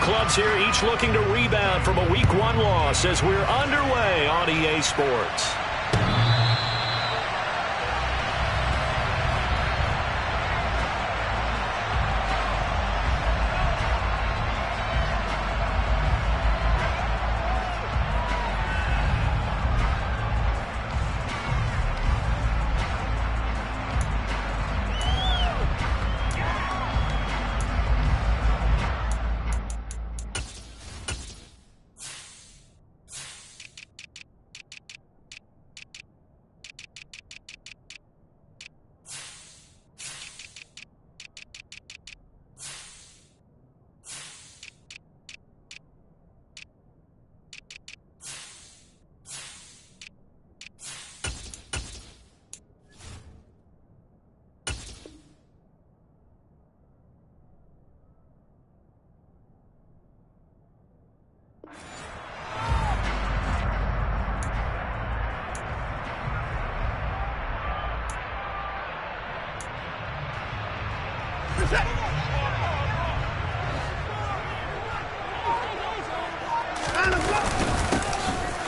clubs here, each looking to rebound from a Week 1 loss as we're underway on EA Sports.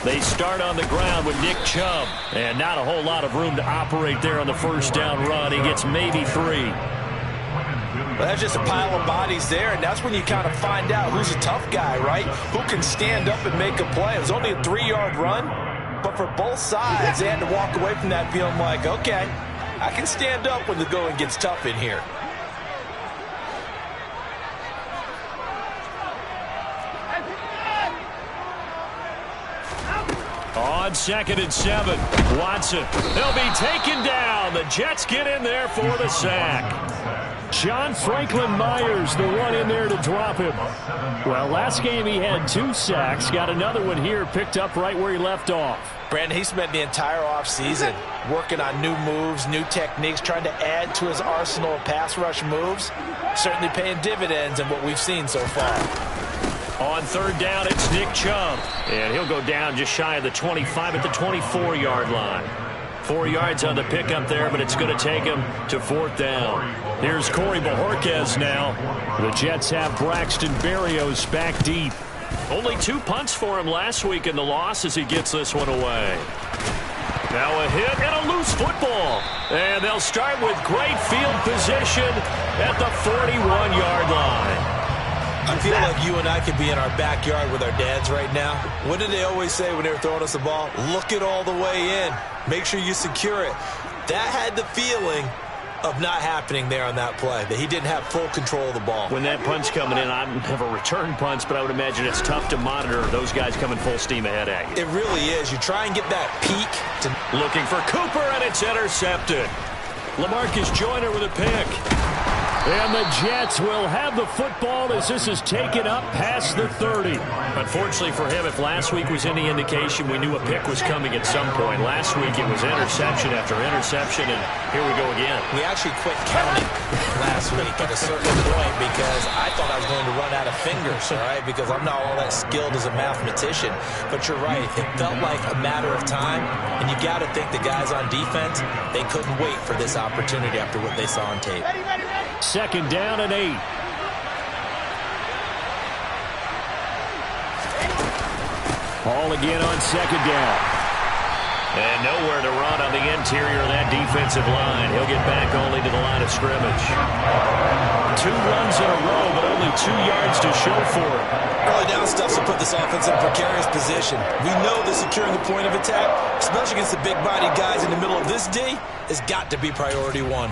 They start on the ground with Nick Chubb, and not a whole lot of room to operate there on the first down run. He gets maybe 3. Well, that's just a pile of bodies there, and that's when you kind of find out who's a tough guy, right? Who can stand up and make a play. It was only a 3-yard run, but for both sides, they had to walk away from that feeling like, okay, I can stand up when the going gets tough in here. On 2nd and 7, Watson. They'll be taken down. The Jets get in there for the sack. John Franklin Myers, the one in there to drop him. Well, last game he had 2 sacks. Got another one here picked up right where he left off. Brandon, he spent the entire offseason working on new moves, new techniques, trying to add to his arsenal of pass rush moves. Certainly paying dividends in what we've seen so far. On 3rd down, it's Nick Chubb. And he'll go down just shy of the 25 at the 24-yard line. 4 yards on the pickup there, but it's going to take him to 4th down. Here's Corey Bojorquez now. The Jets have Braxton Berrios back deep. Only 2 punts for him last week in the loss as he gets this one away. Now a hit and a loose football. And they'll start with great field position at the 41-yard line. I feel like you and I could be in our backyard with our dads right now. What did they always say when they were throwing us the ball? Look it all the way in. Make sure you secure it. That had the feeling of not happening there on that play, that he didn't have full control of the ball. When that punt's coming in, I never return punts, but I would imagine it's tough to monitor those guys coming full steam ahead at you. It really is. You try and get that peak. Looking for Cooper, and it's intercepted. LaMarcus Joyner with a pick. And the Jets will have the football as this is taken up past the 30. Unfortunately for him, if last week was any indication, we knew a pick was coming at some point. Last week it was interception after interception, and here we go again. We actually quit counting last week at a certain point because I thought I was going to run out of fingers, all right, because I'm not all that skilled as a mathematician. But you're right. It felt like a matter of time, and you got to think the guys on defense, they couldn't wait for this opportunity after what they saw on tape. 2nd down and 8. Ball again on 2nd down. And nowhere to run on the interior of that defensive line. He'll get back only to the line of scrimmage. 2 runs in a row, but only 2 yards to show for it. Early down stuff to put this offense in a precarious position. We know that securing the point of attack, especially against the big-bodied guys in the middle of this D, has got to be priority 1.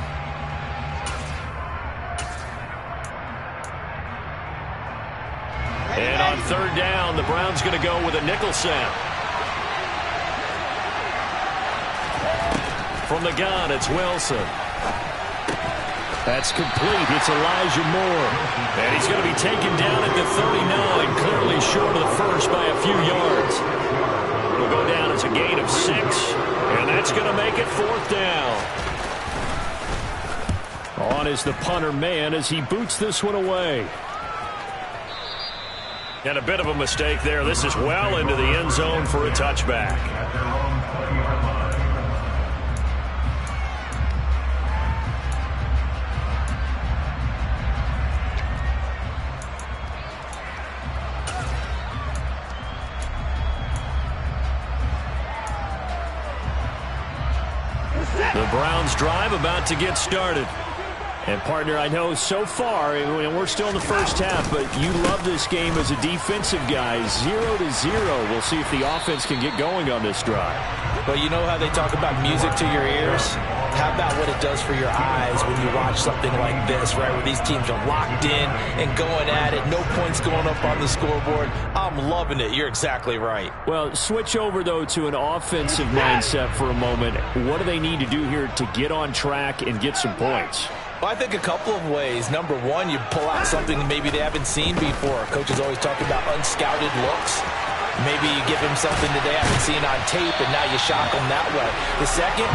And on 3rd down, the Browns going to go with a nickel set. From the gun, it's Wilson. That's complete. It's Elijah Moore. And he's going to be taken down at the 39, clearly short of the first by a few yards. It'll go down as a gain of 6, and that's going to make it 4th down. On is the punter man as he boots this one away. And a bit of a mistake there. This is well into the end zone for a touchback. Browns drive about to get started. And, partner, I know so far, and we're still in the first half, but you love this game as a defensive guy. 0-0. We'll see if the offense can get going on this drive. Well, you know how they talk about music to your ears? How about what it does for your eyes when you watch something like this, right, where these teams are locked in and going at it, no points going up on the scoreboard? I'm loving it. You're exactly right. Well, switch over, though, to an offensive mindset for a moment. What do they need to do here to get on track and get some points? Well, I think a couple of ways. Number one, you pull out something maybe they haven't seen before. Coaches always talk about unscouted looks. Maybe you give them something that they haven't seen on tape, and now you shock them that way. The second,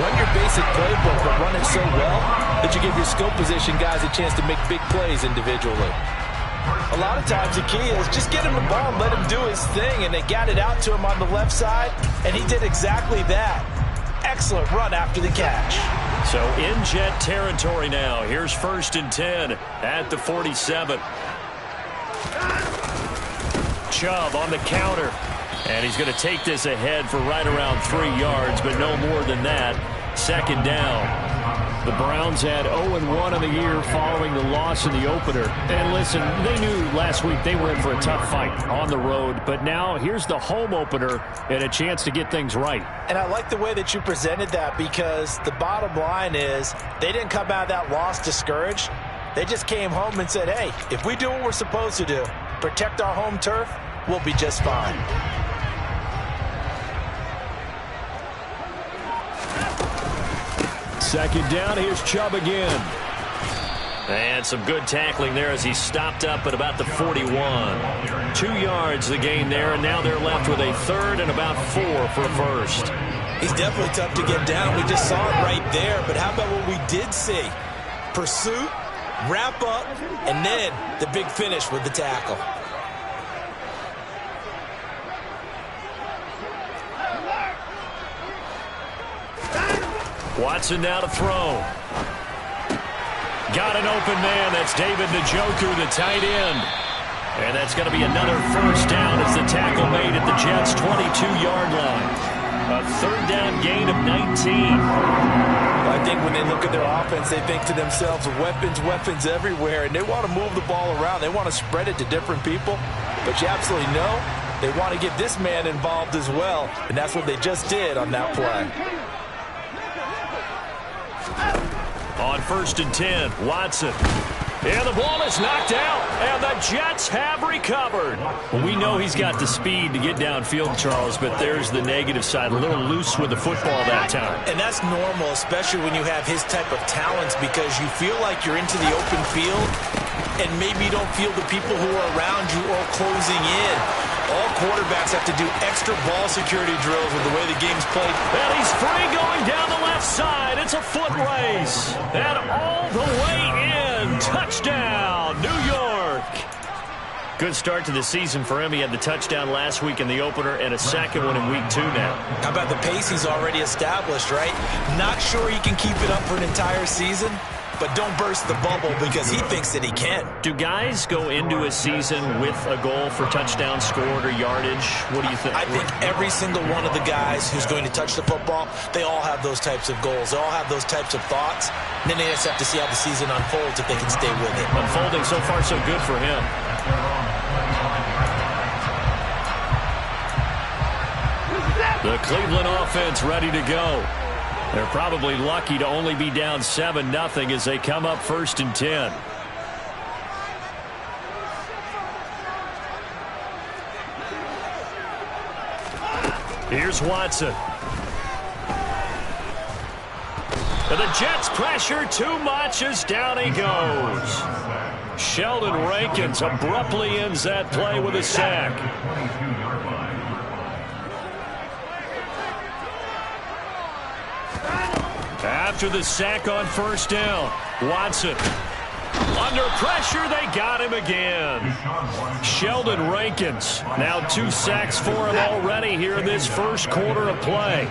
run your basic playbook, but run it so well that you give your skill position guys a chance to make big plays individually. A lot of times the key is just get him the ball and let him do his thing, and they got it out to him on the left side, and he did exactly that. Excellent run after the catch. So in Jet territory now. Here's 1st and 10 at the 47. Chubb on the counter. And he's going to take this ahead for right around 3 yards, but no more than that. 2nd down. The Browns had 0-1 in the year following the loss in the opener. And listen, they knew last week they were in for a tough fight on the road. But now here's the home opener and a chance to get things right. And I like the way that you presented that, because the bottom line is they didn't come out of that loss discouraged. They just came home and said, hey, if we do what we're supposed to do, protect our home turf, we'll be just fine. Second down, here's Chubb again. And some good tackling there as he stopped up at about the 41. 2 yards the gain there, and now they're left with a 3rd and about 4 for a first. He's definitely tough to get down. We just saw it right there, but how about what we did see? Pursuit, wrap up, and then the big finish with the tackle. Watson now to throw. Got an open man. That's David Njoku, the tight end. And that's going to be another first down as the tackle made at the Jets' 22-yard line. A 3rd down gain of 19. I think when they look at their offense, they think to themselves, weapons everywhere, and they want to move the ball around. They want to spread it to different people. But you absolutely know they want to get this man involved as well, and that's what they just did on that play. On 1st and 10, Watson. And the ball is knocked out, and the Jets have recovered. Well, we know he's got the speed to get downfield, Charles, but there's the negative side. A little loose with the football that time. And that's normal, especially when you have his type of talents, because you feel like you're into the open field, and maybe you don't feel the people who are around you or closing in. All quarterbacks have to do extra ball security drills with the way the game's played. And he's free going down the left side. It's a foot race. And all the way in. Touchdown, New York. Good start to the season for him. He had the touchdown last week in the opener and a second one in week 2 now. How about the pace he's already established, right? Not sure he can keep it up for an entire season, but don't burst the bubble because he thinks that he can. Do guys go into a season with a goal for touchdown scored or yardage? What do you think? I think every single one of the guys who's going to touch the football, they all have those types of goals. They all have those types of thoughts. And then they just have to see how the season unfolds if they can stay with it. Unfolding so far so good for him. The Cleveland offense ready to go. They're probably lucky to only be down 7-0 as they come up 1st and 10. Here's Watson. And the Jets pressure too much as down he goes. Sheldon Rankins abruptly ends that play with a sack. After the sack on 1st down, Watson. Under pressure, they got him again. Sheldon Rankins, now 2 sacks for him already here in this first quarter of play.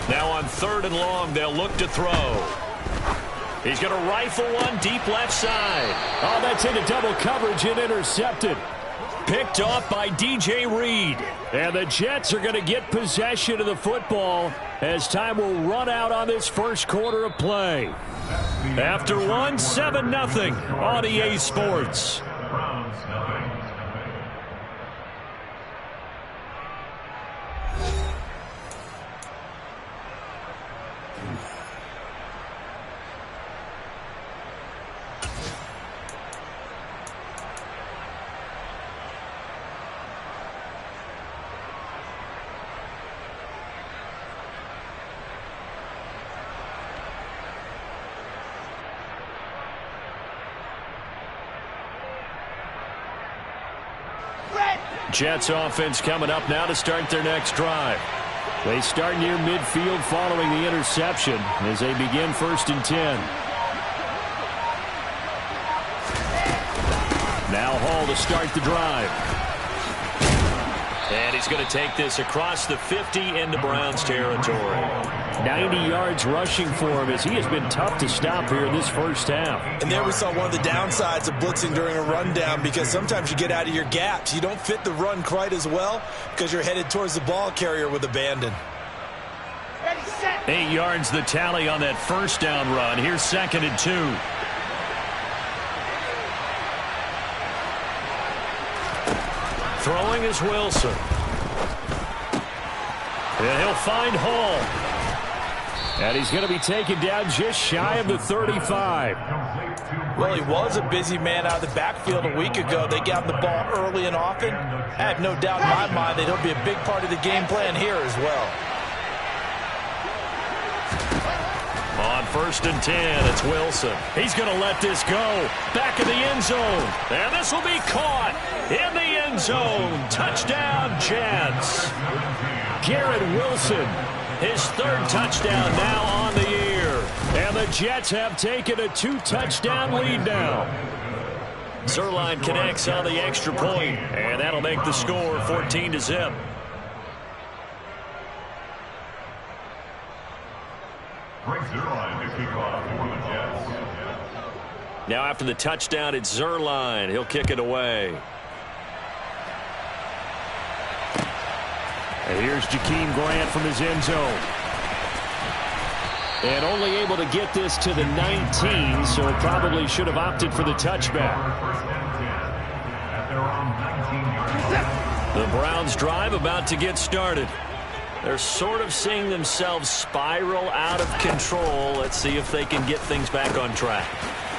Now on 3rd and long, they'll look to throw. He's going to rifle one deep left side. Oh, that's into double coverage and intercepted. Picked off by DJ Reed. And the Jets are going to get possession of the football as time will run out on this first quarter of play. After 7-0 on EA Sports. Jets offense coming up now to start their next drive. They start near midfield following the interception as they begin 1st and 10. Now Hall to start the drive. And he's going to take this across the 50 into Browns territory. 90 yards rushing for him as he has been tough to stop here in this first half. And there we saw one of the downsides of blitzing during a rundown, because sometimes you get out of your gaps. You don't fit the run quite as well because you're headed towards the ball carrier with abandon. 8 yards the tally on that first down run. Here's 2nd and 2. Throwing is Wilson. And he'll find Hall. And he's going to be taken down just shy of the 35. Well, he was a busy man out of the backfield a week ago. They got the ball early and often. I have no doubt in my mind that he'll be a big part of the game plan here as well. On 1st and 10, it's Wilson. He's going to let this go. Back in the end zone. And this will be caught in the end zone. Touchdown, Jets. Garrett Wilson, his 3rd touchdown now on the year. And the Jets have taken a 2-touchdown lead now. Zerline connects on the extra point, and that'll make the score 14-0. Now after the touchdown, it's Zerline. He'll kick it away. And here's Jakeem Grant from his end zone. And only able to get this to the 19, so probably should have opted for the touchback. The Browns drive about to get started. They're sort of seeing themselves spiral out of control. Let's see if they can get things back on track.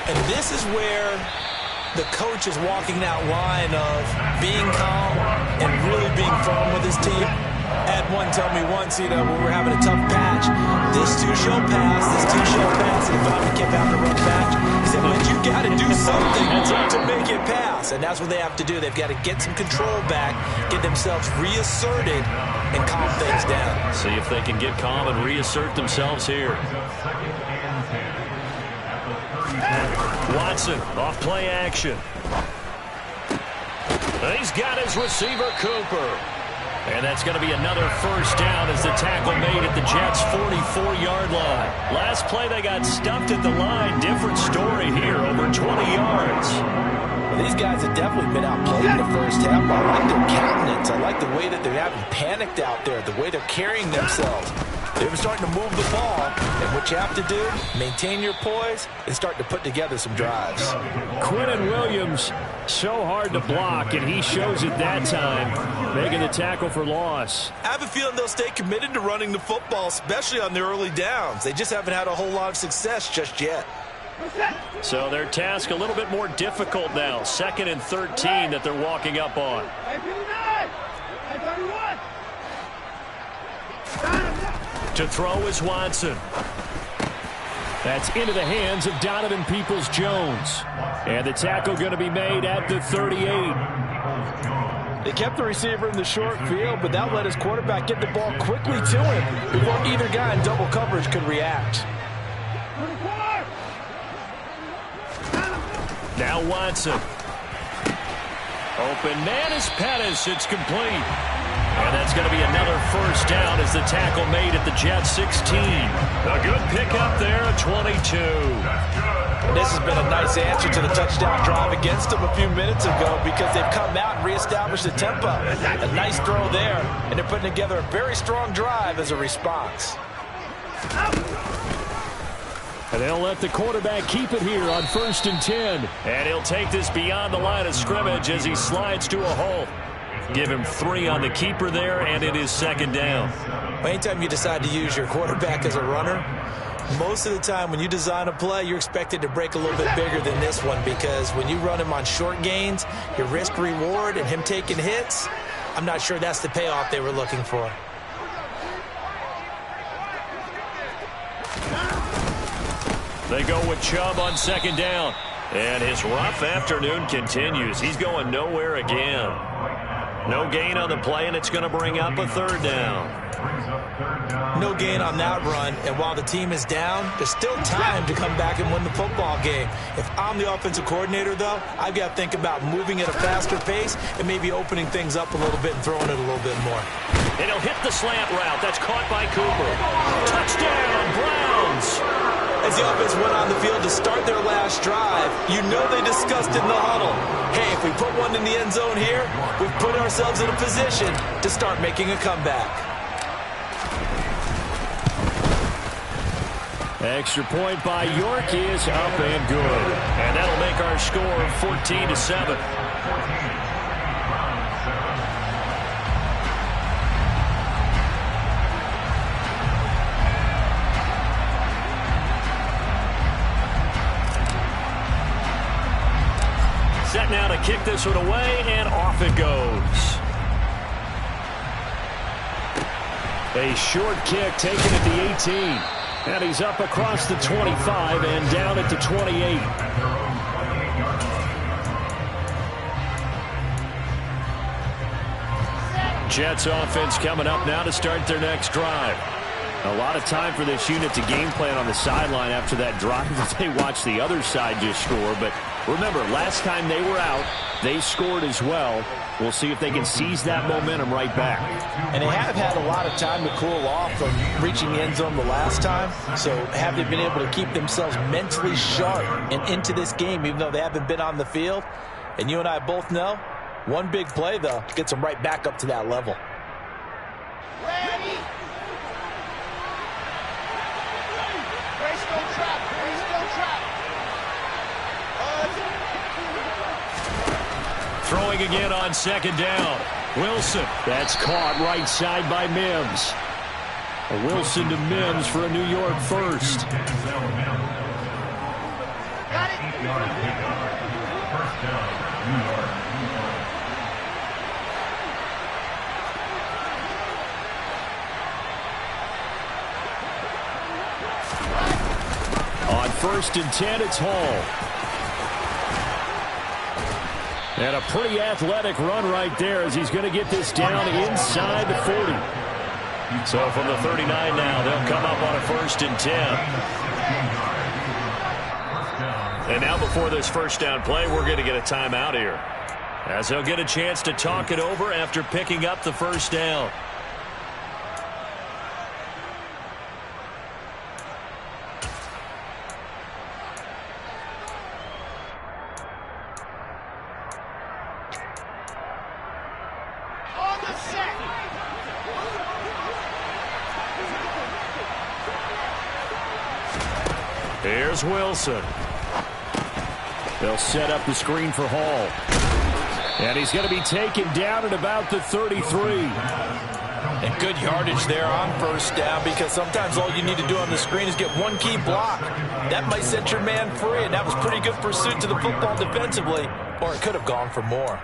And this is where the coach is walking that line of being calm and really being firm with his team. Had one tell me once, when we were having a tough patch, this too shall pass, and he finally kept having to run back. He said, but you got to do something to make it pass. And that's what they have to do. They've got to get some control back, get themselves reasserted, and calm things down. See if they can get calm and reassert themselves here. Watson, off play action. He's got his receiver, Cooper. And that's going to be another first down as the tackle made at the Jets' 44-yard line. Last play, they got stuffed at the line. Different story here, over 20 yards. Well, these guys have definitely been outplayed in the first half. I like their countenance. I like the way that they're having panicked out there, the way they're carrying themselves. They're starting to move the ball, and what you have to do, maintain your poise and start to put together some drives. Quinnen Williams, so hard to block, and he shows it that time, making the tackle for loss. I have a feeling they'll stay committed to running the football, especially on their early downs. They just haven't had a whole lot of success just yet. So their task a little bit more difficult now. 2nd and 13 that they're walking up on. To throw is Watson. That's into the hands of Donovan Peoples-Jones. And the tackle going to be made at the 38. They kept the receiver in the short field, but that let his quarterback get the ball quickly to him before either guy in double coverage could react. Now Watson. Open man is Pettis. It's complete. And that's going to be another first down as the tackle made at the Jets' 16. A good pickup there at 22. And this has been a nice answer to the touchdown drive against them a few minutes ago because they've come out and reestablished the tempo. A nice throw there, and they're putting together a very strong drive as a response. And they'll let the quarterback keep it here on 1st and 10. And he'll take this beyond the line of scrimmage as he slides to a halt. Give him 3 on the keeper there, and it is 2nd down. Anytime you decide to use your quarterback as a runner, most of the time when you design a play, you're expected to break a little bit bigger than this one because when you run him on short gains, your risk-reward and him taking hits, I'm not sure that's the payoff they were looking for. They go with Chubb on 2nd down. And his rough afternoon continues. He's going nowhere again. No gain on the play, and it's going to bring up a 3rd down. No gain on that run, and while the team is down, there's still time to come back and win the football game. If I'm the offensive coordinator, though, I've got to think about moving at a faster pace and maybe opening things up a little bit and throwing it a little bit more. And he'll hit the slant route. That's caught by Cooper. Touchdown, Browns! As the offense went on the field to start their last drive, you know they discussed in the huddle, hey, if we put one in the end zone here, we've put ourselves in a position to start making a comeback. Extra point by York is up and good. And that'll make our score 14-7. Set now to kick this one away, and off it goes. A short kick taken at the 18. And he's up across the 25 and down at the 28. Jets offense coming up now to start their next drive. A lot of time for this unit to game plan on the sideline after that drive that they watched the other side just score. But remember, last time they were out, they scored as well. We'll see if they can seize that momentum right back. And they have had a lot of time to cool off from reaching the end zone the last time. So have they been able to keep themselves mentally sharp and into this game, even though they haven't been on the field? And you and I both know, one big play, though, gets them right back up to that level. Ready. Throwing again on 2nd down. Wilson. That's caught right side by Mims. A Wilson to Mims for a New York first. Got it. On 1st and 10, it's Hall. And a pretty athletic run right there as he's going to get this down inside the 40. So from the 39 now, they'll come up on a 1st and 10. And now before this 1st down play, we're going to get a timeout here, as they'll get a chance to talk it over after picking up the 1st down. Here's Wilson. They'll set up the screen for Hall. And he's going to be taken down at about the 33. And good yardage there on 1st down, because sometimes all you need to do on the screen is get one key block. That might set your man free, and that was pretty good pursuit to the football defensively, or it could have gone for more.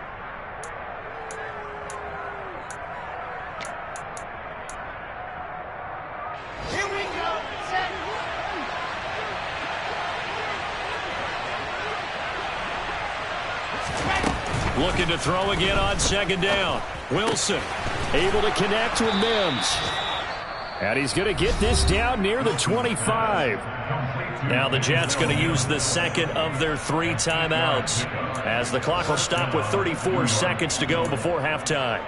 Looking to throw again on 2nd down. Wilson able to connect with Mims. And he's going to get this down near the 25. Now the Jets going to use the 2nd of their 3 timeouts, as the clock will stop with 34 seconds to go before halftime.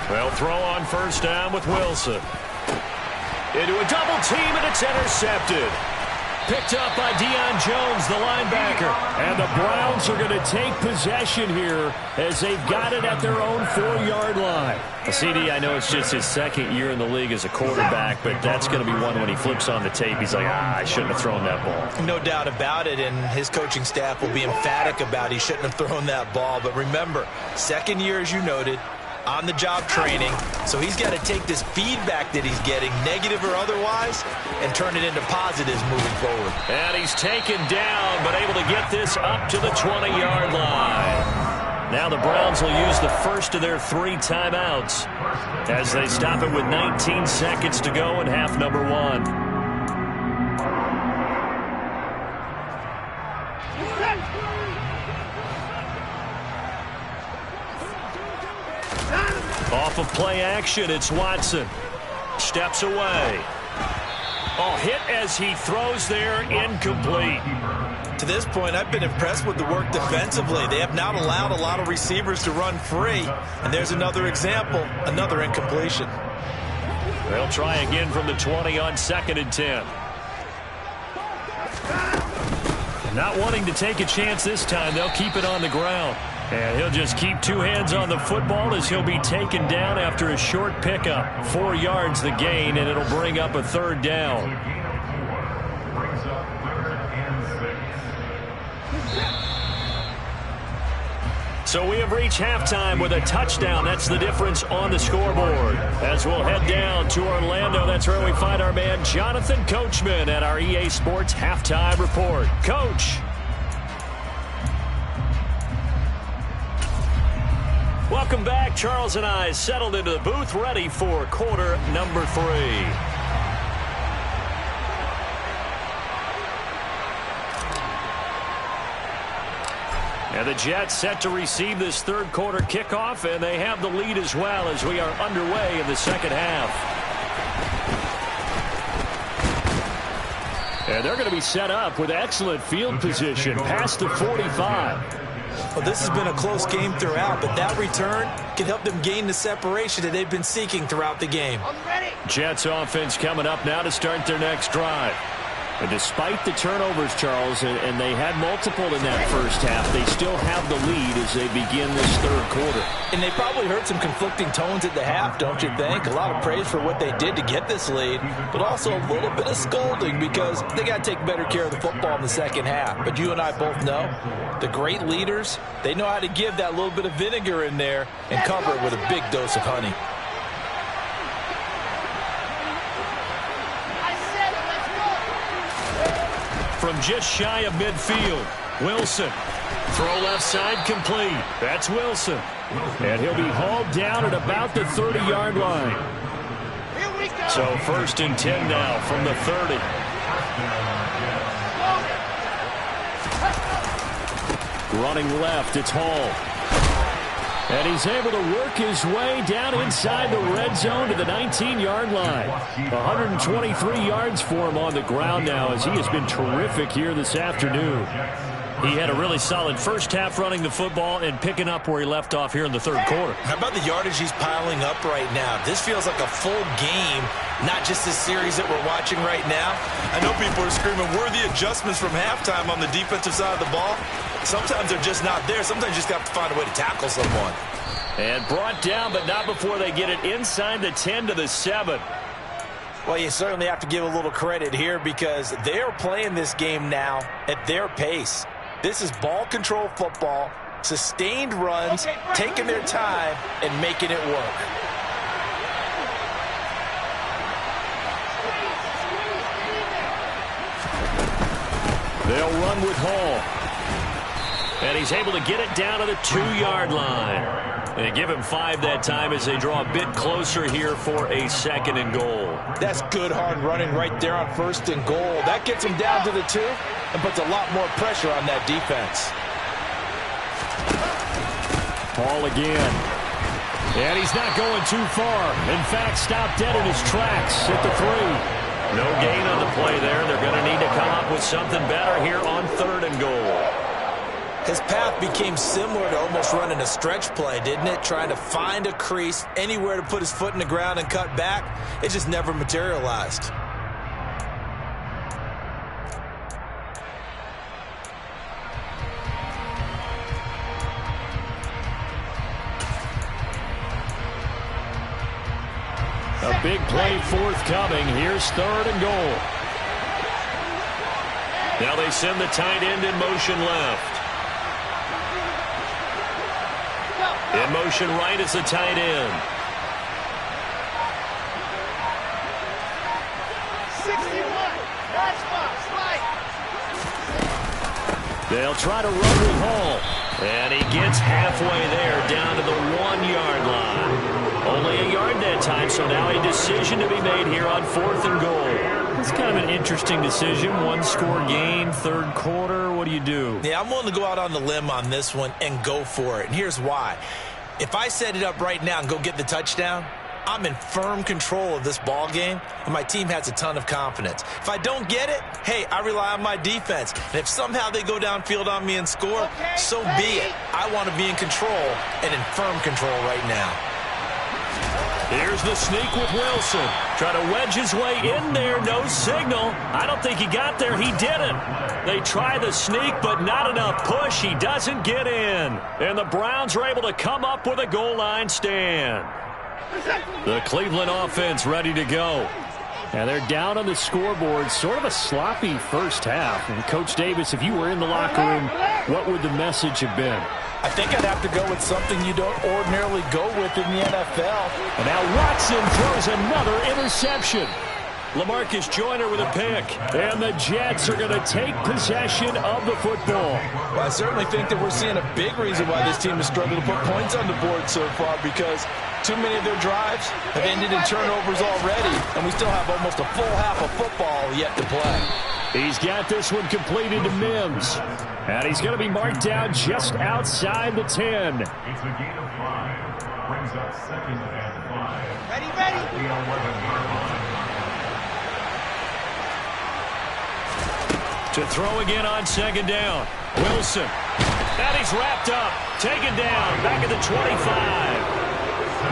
Well, throw on first down with Wilson. Into a double team, and it's intercepted. Picked up by Deion Jones, the linebacker. And the Browns are going to take possession here as they've got it at their own 4-yard line. CD, I know it's just his second year in the league as a quarterback, but that's going to be one when he flips on the tape. He's like, I shouldn't have thrown that ball. No doubt about it, and his coaching staff will be emphatic about he shouldn't have thrown that ball. But remember, second year, as you noted, on-the-job training, so he's got to take this feedback that he's getting, negative or otherwise, and turn it into positives moving forward. And he's taken down, but able to get this up to the 20-yard line. Now the Browns will use the first of their 3 timeouts as they stop it with 19 seconds to go in half number 1. Off of play action, it's Watson. Steps away. Oh, hit as he throws there, incomplete. To this point, I've been impressed with the work defensively. They have not allowed a lot of receivers to run free. And there's another example, another incompletion. They'll try again from the 20 on 2nd and 10. Not wanting to take a chance this time, they'll keep it on the ground. And he'll just keep 2 hands on the football as he'll be taken down after a short pickup. 4 yards the gain, and it'll bring up a 3rd down. So we have reached halftime with a touchdown. That's the difference on the scoreboard. As we'll head down to Orlando, that's where we find our man Jonathan Coachman at our EA Sports Halftime Report. Coach. Welcome back. Charles and I settled into the booth, ready for quarter number 3. And the Jets set to receive this 3rd quarter kickoff, and they have the lead as well as we are underway in the 2nd half. And they're going to be set up with excellent field position past the 45. Well, this has been a close game throughout, but that return can help them gain the separation that they've been seeking throughout the game. Jets offense coming up now to start their next drive. And despite the turnovers, Charles, and they had multiple in that first half, they still have the lead as they begin this 3rd quarter. And they probably heard some conflicting tones at the half, don't you think? A lot of praise for what they did to get this lead, but also a little bit of scolding because they got to take better care of the football in the 2nd half. But you and I both know the great leaders, they know how to give that little bit of vinegar in there and cover it with a big dose of honey. From just shy of midfield, Wilson. Throw left side complete. That's Wilson. And he'll be hauled down at about the 30-yard line. So 1st and 10 now from the 30. Running left, it's Hall. And he's able to work his way down inside the red zone to the 19-yard line. 123 yards for him on the ground now as he has been terrific here this afternoon. He had a really solid first half running the football and picking up where he left off here in the 3rd quarter. How about the yardage he's piling up right now? This feels like a full game, not just this series that we're watching right now. I know people are screaming, worthy adjustments from halftime on the defensive side of the ball. Sometimes they're just not there. Sometimes you just have to find a way to tackle someone. And brought down, but not before they get it inside the 10 to the 7. Well, you certainly have to give a little credit here because they are playing this game now at their pace. This is ball control football, sustained runs, taking their time, and making it work. They'll run with Hall. And he's able to get it down to the 2-yard line. And give him 5 that time as they draw a bit closer here for a 2nd and goal. That's good hard running right there on 1st and goal. That gets him down to the 2 and puts a lot more pressure on that defense. Hall again. And he's not going too far. In fact, stopped dead in his tracks at the 3. No gain on the play there. They're going to need to come up with something better here on 3rd and goal. His path became similar to almost running a stretch play, didn't it? Trying to find a crease, anywhere to put his foot in the ground and cut back. It just never materialized. A big play forthcoming. Here's 3rd and goal. Now they send the tight end in motion left. In motion right is the tight end. 61. That's right. They'll try to run with Hall. And he gets halfway there, down to the 1-yard line. Only a yard that time, so now a decision to be made here on 4th and goal. It's kind of an interesting decision. 1-score game, 3rd quarter. What do you do? Yeah, I'm willing to go out on the limb on this one and go for it. And here's why. If I set it up right now and go get the touchdown, I'm in firm control of this ball game, and my team has a ton of confidence. If I don't get it, hey, I rely on my defense. And if somehow they go downfield on me and score, so be it. I want to be in control and in firm control right now. Here's the sneak with Wilson. Trying to wedge his way in there. No signal. I don't think he got there. He didn't. They try the sneak, but not enough push. He doesn't get in. And the Browns are able to come up with a goal line stand. The Cleveland offense ready to go. And they're down on the scoreboard. Sort of a sloppy first half. And Coach Davis, if you were in the locker room, what would the message have been? I think I'd have to go with something you don't ordinarily go with in the NFL. And now Watson throws another interception. LaMarcus Joyner with a pick. And the Jets are going to take possession of the football. Well, I certainly think that we're seeing a big reason why this team has struggled to put points on the board so far, because too many of their drives have ended in turnovers already, and we still have almost a full half of football yet to play. He's got this one completed to Mims. And he's going to be marked down just outside the 10. It's a gain of 5. Brings up 2nd and 5. Ready. The 11-yard line. To throw again on 2nd down. Wilson. And he's wrapped up. Taken down. Back at the 25.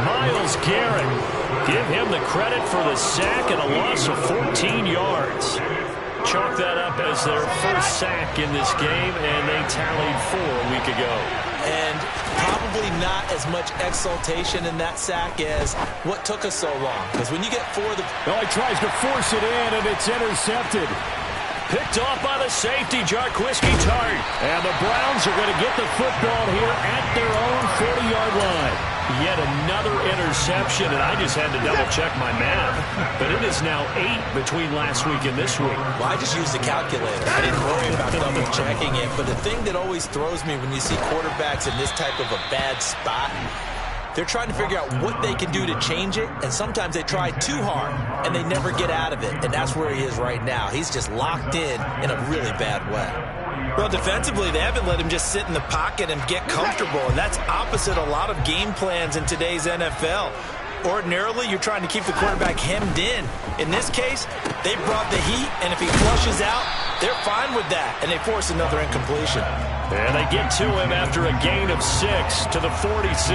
Myles Garrett. Give him the credit for the sack and a loss of 14 yards. Chalk that up as their first sack in this game, and they tallied 4 a week ago. And probably not as much exultation in that sack as what took us so long. Because when you get 4 of the... Oh, he tries to force it in, and it's intercepted. Picked off by the safety, Jarquiski Tart. And the Browns are going to get the football here at their own 40-yard line. Yet another interception, and I just had to double-check my math. But it is now 8 between last week and this week. Well, I just used the calculator. I didn't worry about double-checking it. But the thing that always throws me when you see quarterbacks in this type of a bad spot, they're trying to figure out what they can do to change it, and sometimes they try too hard, and they never get out of it. And that's where he is right now. He's just locked in a really bad way. Well, defensively, they haven't let him just sit in the pocket and get comfortable, and that's opposite a lot of game plans in today's NFL. Ordinarily, you're trying to keep the quarterback hemmed in. In this case, they brought the heat, and if he flushes out, they're fine with that, and they force another incompletion. And they get to him after a gain of 6 to the 46.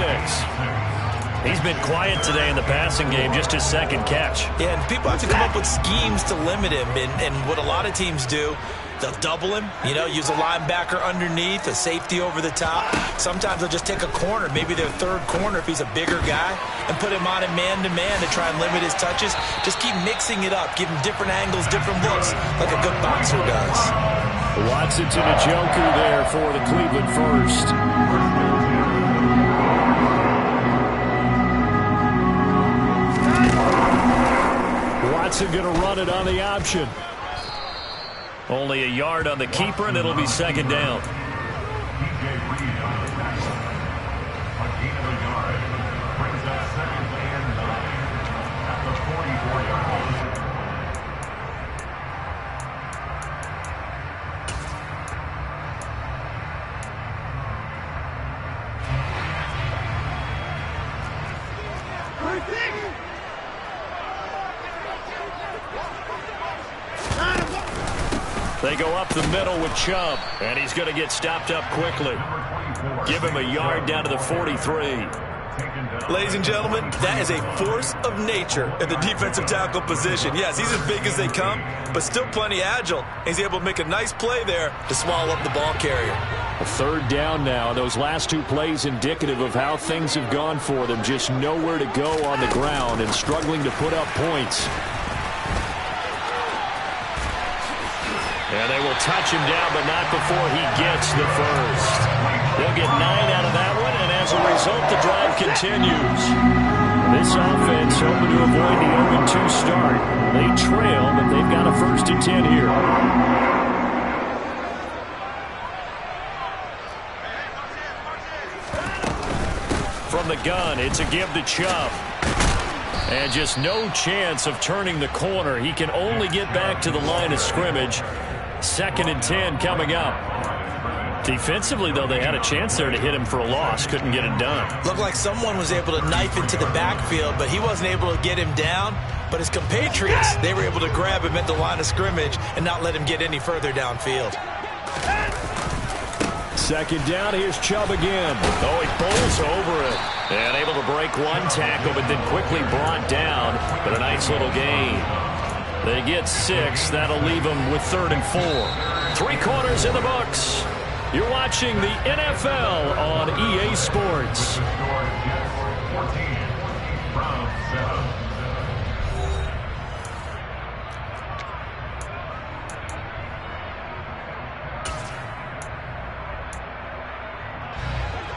He's been quiet today in the passing game, just his 2nd catch. Yeah, and people have to come up with schemes to limit him, and what a lot of teams do, they'll double him, use a linebacker underneath, a safety over the top. Sometimes they'll just take a corner, maybe their 3rd corner if he's a bigger guy, and put him on a man-to-man to try and limit his touches. Just keep mixing it up, give him different angles, different looks, like a good boxer does. Watson to the Joker there for the Cleveland first. Watson going to run it on the option. Only a yard on the keeper, and it'll be 2nd down. They go up the middle with Chubb, and he's going to get stopped up quickly. Give him a yard down to the 43. Ladies and gentlemen, that is a force of nature in the defensive tackle position. Yes, he's as big as they come, but still plenty agile. He's able to make a nice play there to swallow up the ball carrier. A third down now. Those last two plays indicative of how things have gone for them. Just nowhere to go on the ground and struggling to put up points. And they will touch him down, but not before he gets the first. They'll get 9 out of that one, and as a result, the drive continues. This offense hoping to avoid the 0-2 start. They trail, but they've got a 1st and 10 here. From the gun, it's a give to Chubb. And just no chance of turning the corner. He can only get back to the line of scrimmage. 2nd and 10 coming up. Defensively, though, they had a chance there to hit him for a loss. Couldn't get it done. Looked like someone was able to knife into the backfield, but he wasn't able to get him down. But his compatriots, they were able to grab him at the line of scrimmage and not let him get any further downfield. 2nd down, here's Chubb again. Oh, he bowls over it. And able to break one tackle, but then quickly brought down. But a nice little gain. They get 6. That'll leave them with 3rd and 4. 3 quarters in the books. You're watching the NFL on EA Sports.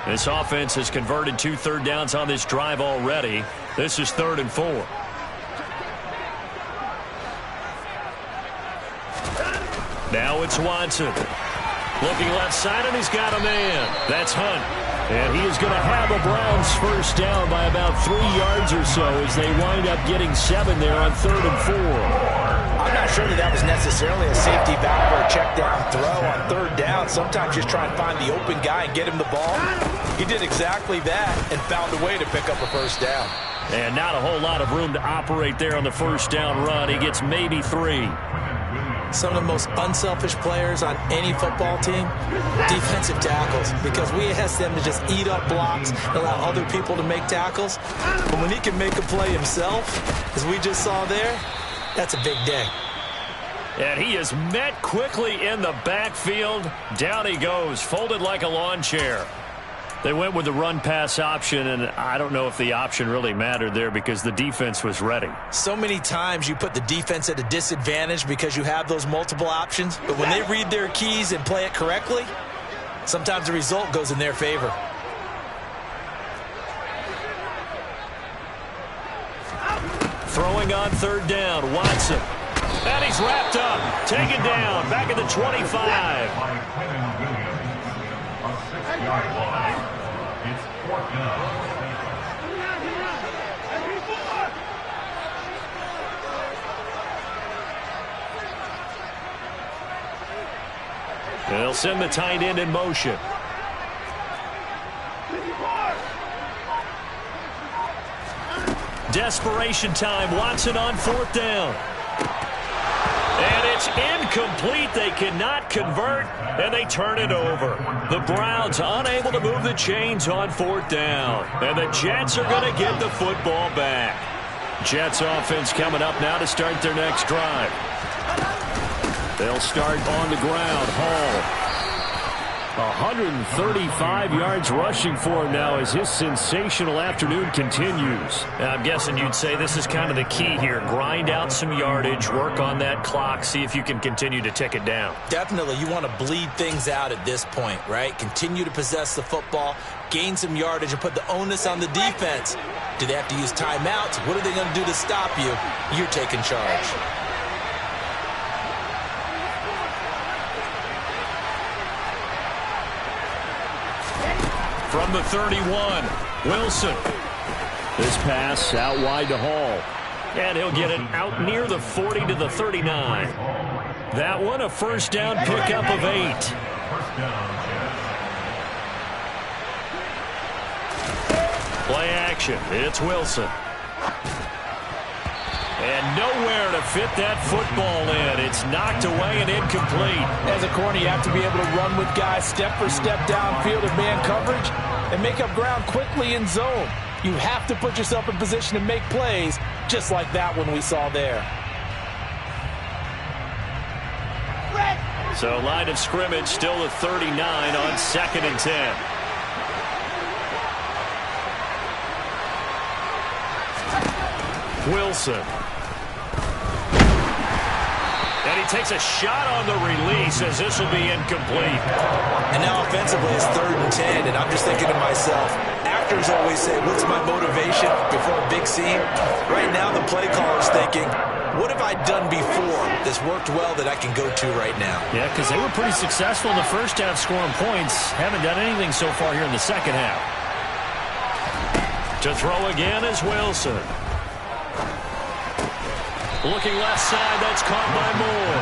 This offense has converted 2 third downs on this drive already. This is 3rd and 4. Now it's Watson. Looking left side, and he's got a man. That's Hunt. And he is going to have a Browns 1st down by about 3 yards or so as they wind up getting 7 there on 3rd and 4. I'm not sure that was necessarily a safety valve or a check down throw on 3rd down. Sometimes just try and find the open guy and get him the ball. He did exactly that and found a way to pick up a 1st down. And not a whole lot of room to operate there on the 1st down run. He gets maybe 3. Some of the most unselfish players on any football team, defensive tackles, because we ask them to just eat up blocks and allow other people to make tackles. But when he can make a play himself, as we just saw there, that's a big day. And he is met quickly in the backfield. Down he goes, folded like a lawn chair. They went with the run-pass option, and I don't know if the option really mattered there because the defense was ready. So many times you put the defense at a disadvantage because you have those multiple options, but when they read their keys and play it correctly, sometimes the result goes in their favor. Throwing on 3rd down, Watson. And he's wrapped up, taken down, back at the 25. It's 4th down. They'll send the tight end in motion. Desperation time. Watson on 4th down. And it's incomplete. They cannot convert, and they turn it over. The Browns unable to move the chains on 4th down. And the Jets are going to get the football back. Jets offense coming up now to start their next drive. They'll start on the ground. Hall. 135 yards rushing for him now as his sensational afternoon continues. I'm guessing you'd say this is kind of the key here. Grind out some yardage, work on that clock, see if you can continue to tick it down. Definitely, you want to bleed things out at this point, right? Continue to possess the football, gain some yardage, and put the onus on the defense. Do they have to use timeouts? What are they going to do to stop you? You're taking charge. From the 31, Wilson. This pass out wide to Hall. And he'll get it out near the 40 to the 39. That one a 1st down pickup of 8. Play action. It's Wilson. And nowhere to fit that football in. It's knocked away and incomplete. As a corner, you have to be able to run with guys step for step downfield in man coverage and make up ground quickly in zone. You have to put yourself in position to make plays, just like that one we saw there. So line of scrimmage still at 39 on 2nd and 10. Wilson. And he takes a shot on the release as this will be incomplete. And now offensively it's 3rd and 10, and I'm just thinking to myself, actors always say, what's my motivation before a big scene? Right now the play caller's thinking, what have I done before that's worked well that I can go to right now? Yeah, because they were pretty successful in the first half scoring points. Haven't done anything so far here in the second half. To throw again is Wilson. Looking left side, that's caught by Moore.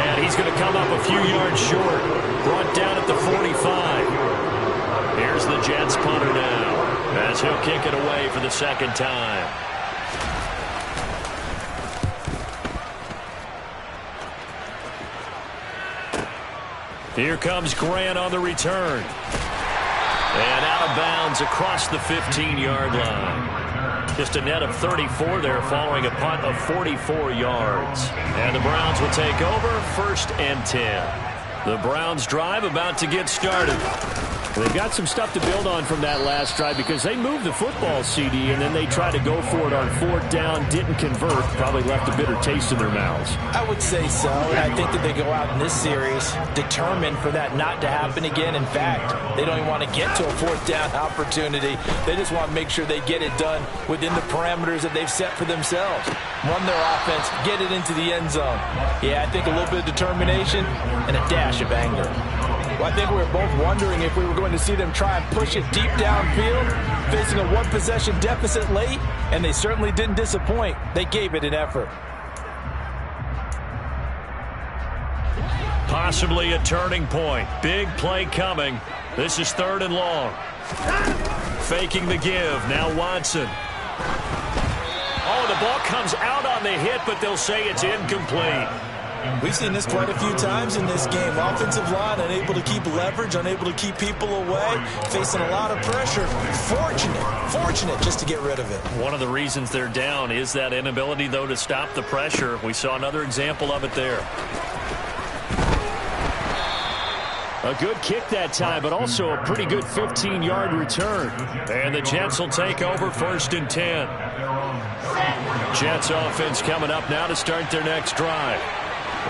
And he's going to come up a few yards short. Brought down at the 45. Here's the Jets punter now, as he'll kick it away for the second time. Here comes Grant on the return. And out of bounds across the 15-yard line. Just a net of 34 there following a punt of 44 yards. And the Browns will take over 1st and 10. The Browns drive about to get started. They've got some stuff to build on from that last drive because they moved the football, CD, and then they tried to go for it on 4th down, didn't convert, probably left a bitter taste in their mouths. I would say so, and I think that they go out in this series determined for that not to happen again. In fact, they don't even want to get to a 4th down opportunity. They just want to make sure they get it done within the parameters that they've set for themselves. Run their offense, get it into the end zone. Yeah, I think a little bit of determination and a dash of anger. Well, I think we were both wondering if we were going to see them try and push it deep downfield, facing a one-possession deficit late, and they certainly didn't disappoint. They gave it an effort. Possibly a turning point. Big play coming. This is 3rd and long. Faking the give. Now Watson. Oh, the ball comes out on the hit, but they'll say it's incomplete. We've seen this quite a few times in this game. Offensive line unable to keep leverage, unable to keep people away, facing a lot of pressure. Fortunate just to get rid of it. One of the reasons they're down is that inability, though, to stop the pressure. We saw another example of it there. A good kick that time, but also a pretty good 15-yard return. And the Jets will take over 1st and 10. Jets offense coming up now to start their next drive.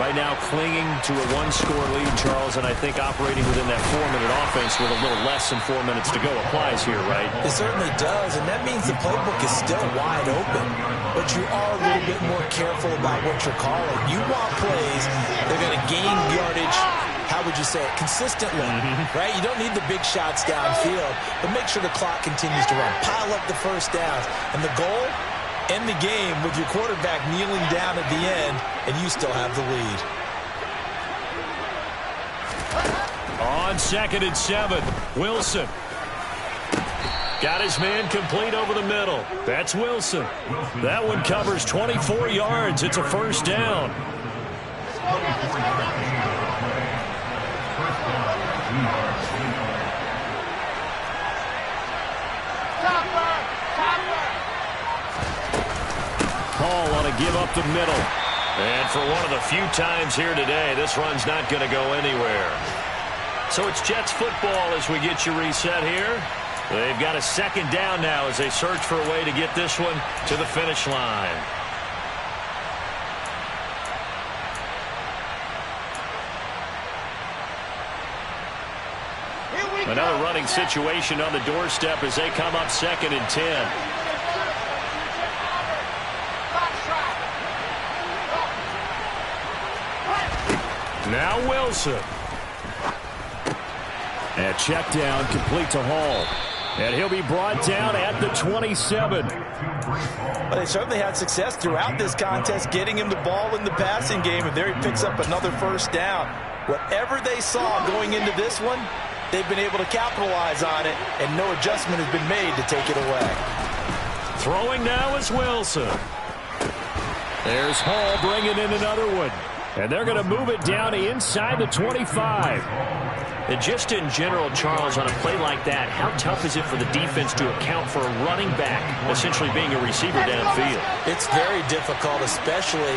Right now clinging to a one-score lead, Charles, and I think operating within that 4-minute offense with a little less than 4 minutes to go applies here, right? It certainly does, and that means the playbook is still wide open. But you are a little bit more careful about what you're calling. You want plays that are going to gain yardage, how would you say it, consistently, right? You don't need the big shots downfield, but make sure the clock continues to run. Pile up the first downs, and the goal, end the game with your quarterback kneeling down at the end, and you still have the lead. On 2nd and 7, Wilson. Got his man complete over the middle. That's Wilson. That one covers 24 yards. It's a 1st down. Paul on a give up the middle. And for one of the few times here today, this run's not going to go anywhere. So it's Jets football as we get you reset here. They've got a 2nd down now as they search for a way to get this one to the finish line. Another running situation on the doorstep as they come up 2nd and 10. Now Wilson. And check down complete to Hall. And he'll be brought down at the 27. Well, they certainly had success throughout this contest getting him the ball in the passing game, and there he picks up another 1st down. Whatever they saw going into this one, they've been able to capitalize on it, and no adjustment has been made to take it away. Throwing now is Wilson. There's Hall bringing in another one. And they're going to move it down to inside the 25. And just in general, Charles, on a play like that, how tough is it for the defense to account for a running back essentially being a receiver downfield? It's very difficult, especially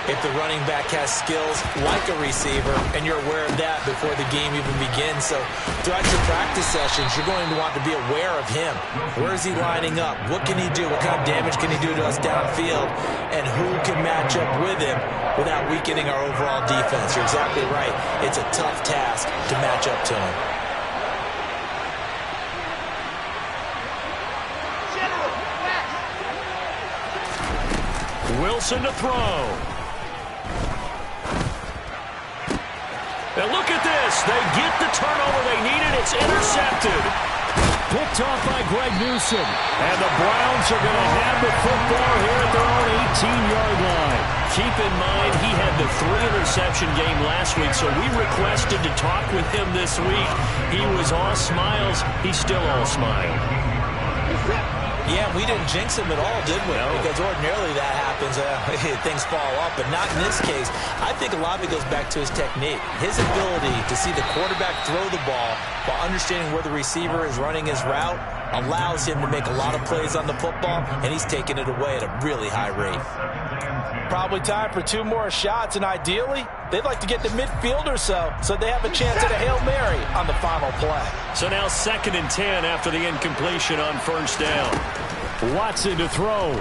if the running back has skills like a receiver, and you're aware of that before the game even begins. So throughout your practice sessions, you're going to want to be aware of him. Where is he lining up? What can he do? What kind of damage can he do to us downfield? And who can match up with him without weakening our overall defense? You're exactly right. It's a tough task to match up to him. Wilson to throw. And look at this. They get the turnover they needed. It's intercepted. Picked off by Greg Newsom. And the Browns are going to have the football here at their own 18-yard line. Keep in mind, he had the 3-interception game last week, so we requested to talk with him this week. He was all smiles. He's still all smile. Yeah, we didn't jinx him at all, did we? No. Because ordinarily that happens, things fall off, but not in this case. I think a lot of it goes back to his technique. His ability to see the quarterback throw the ball while understanding where the receiver is running his route allows him to make a lot of plays on the football, and he's taking it away at a really high rate. Probably time for 2 more shots, and ideally, they'd like to get to midfield or so they have a chance at a Hail Mary on the final play. So now 2nd and 10 after the incompletion on first down. Watson to throw.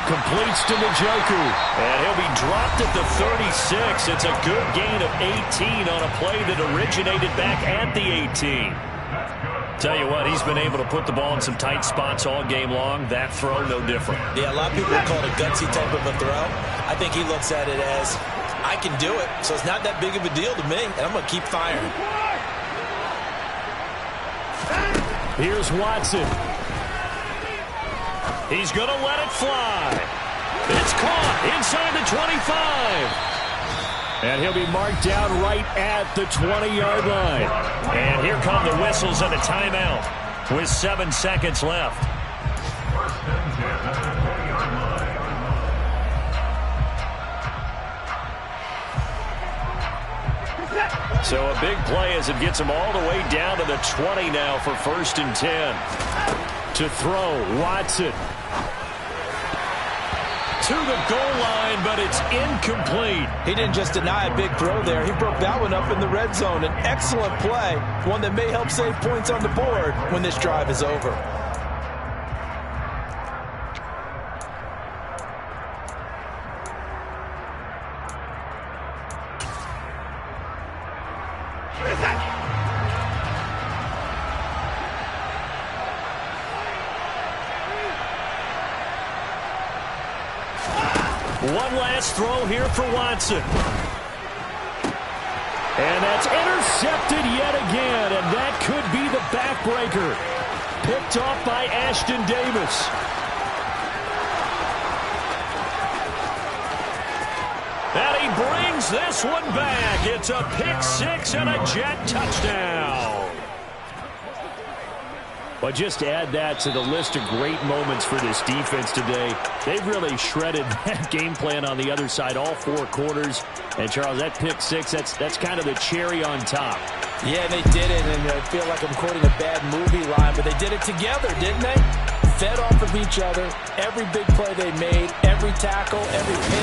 Completes to Njoku. And he'll be dropped at the 36. It's a good gain of 18 on a play that originated back at the 18. Tell you what, he's been able to put the ball in some tight spots all game long. That throw, no different. Yeah, a lot of people call it a gutsy type of a throw. I think he looks at it as, I can do it, so it's not that big of a deal to me, and I'm going to keep firing. Here's Watson. He's going to let it fly. It's caught inside the 25. And he'll be marked down right at the 20-yard line. And here come the whistles and a timeout with 7 seconds left. So a big play as it gets him all the way down to the 20 now for 1st and 10. To throw, Watson. To the goal line, but it's incomplete. He didn't just deny a big throw there. He broke that one up in the red zone. An excellent play, one that may help save points on the board when this drive is over. One last throw here for Watson. And that's intercepted yet again, and that could be the backbreaker. Picked off by Ashton Davis. And he brings this one back. It's a pick 6 and a Jet touchdown. But just to add that to the list of great moments for this defense today, they've really shredded that game plan on the other side all 4 quarters. And, Charles, that pick 6, that's kind of the cherry on top. Yeah, they did it, and I feel like I'm quoting a bad movie line, but they did it together, didn't they? Fed off of each other, every big play they made, every tackle, every pick.